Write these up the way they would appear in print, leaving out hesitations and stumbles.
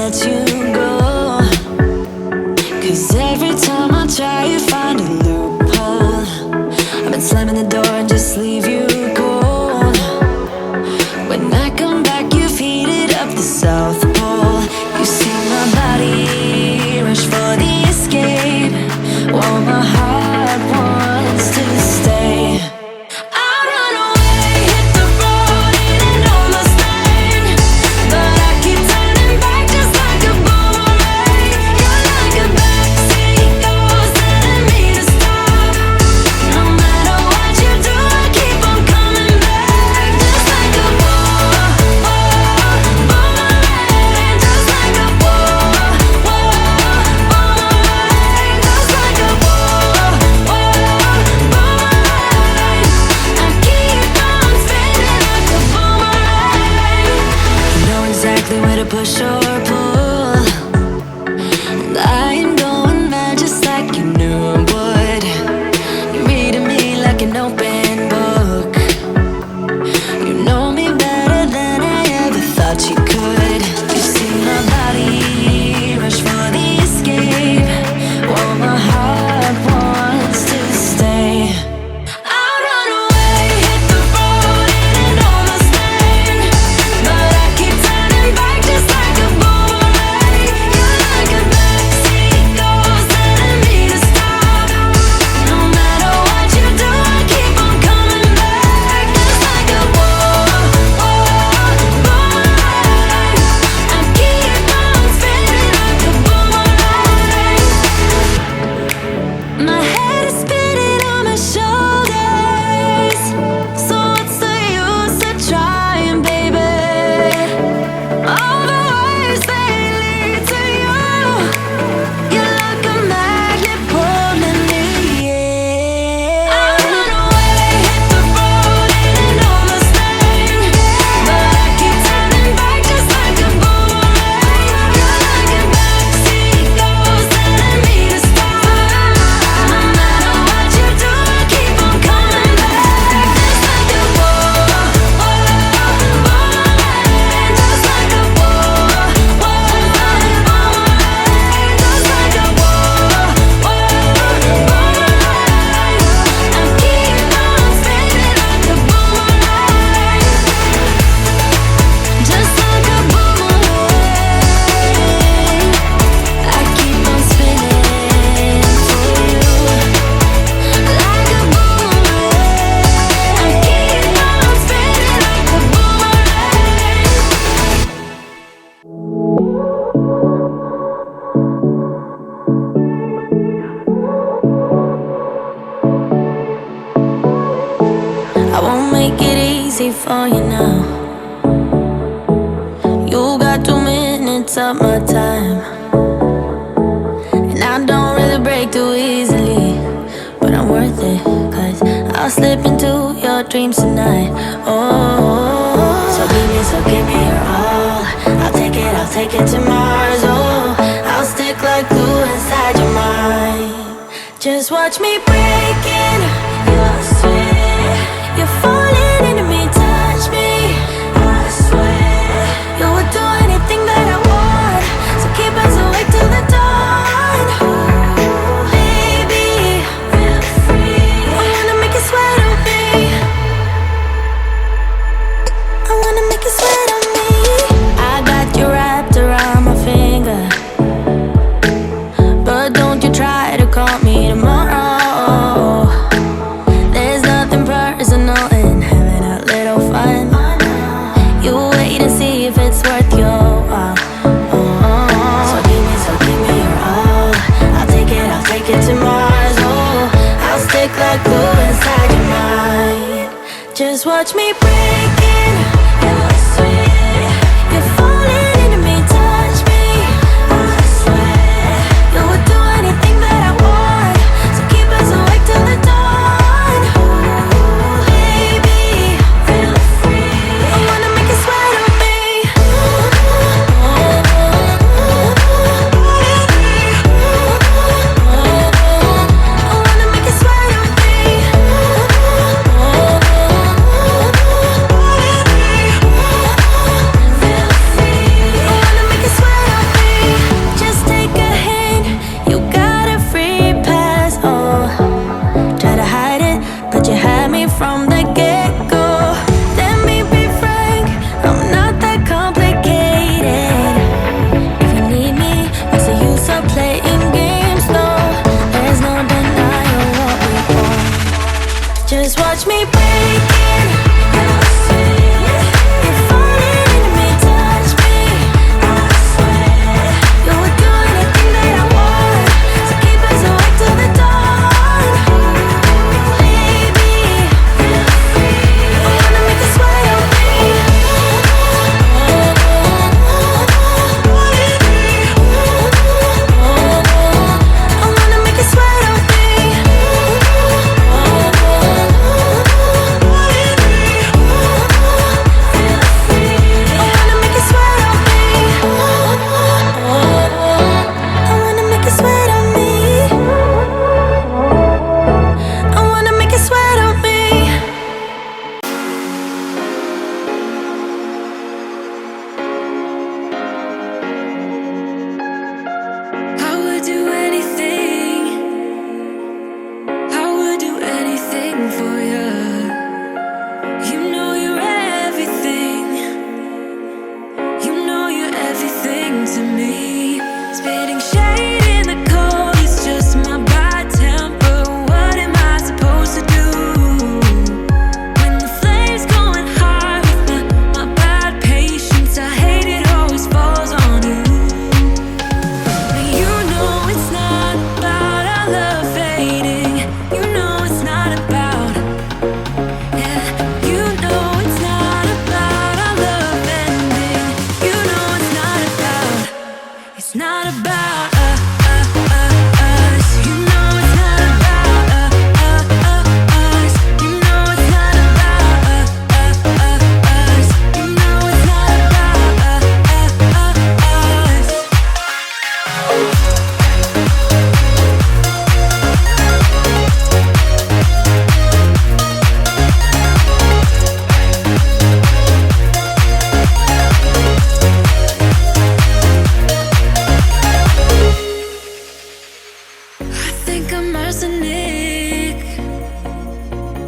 let you go. 'Cause every time I try, you find a loophole. I've been slamming the door and just leave you cold. When I come back, you've heated up the South Pole. You see my body rush for the escape, while my heart wants to stay. Where to push or pull, and I am going mad just like you knew I would. You're reading me like an open book. You know me better than I ever thought you could. You see my body rush for the escape, while my heart wants to stay. I won't make it easy for you now. You got 2 minutes of my time, and I don't really break too easily, but I'm worth it, 'cause I'll slip into your dreams tonight. Oh, so give me your all. I'll take it to Mars. Oh, I'll stick like glue inside your mind. Just watch me breaking your sweat. You're falling into me, touch me, I swear. You would do anything that I want, so keep us awake till the dawn. Ooh, baby, feel free. I wanna make you sweat on me. I wanna make you sweat on me. I got you wrapped around my finger, but don't you try to call me tomorrow. There's nothing personal in having a little fun. You wait and see if it's worth your while. So give me your all. I'll take it to Mars. Oh, I'll stick like glue inside your mind. Just watch me breaking your sweat. You're falling into me, touch me, I swear. You would do anything that I want, so keep us awake till the dawn. Ooh, baby, feel free. I wanna make you sweat on me. I wanna make you sweat on me. Just watch me breaking. You're falling into me, touch me. You would do anything that I want, so keep us awake till the dawn. Baby, I wanna make you sweat on me. I wanna make you sweat on me.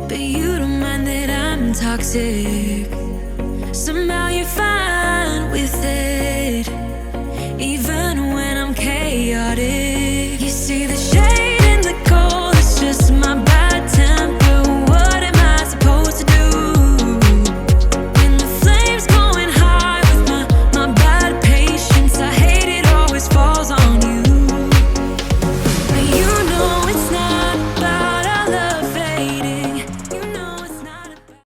But you don't mind that I'm toxic.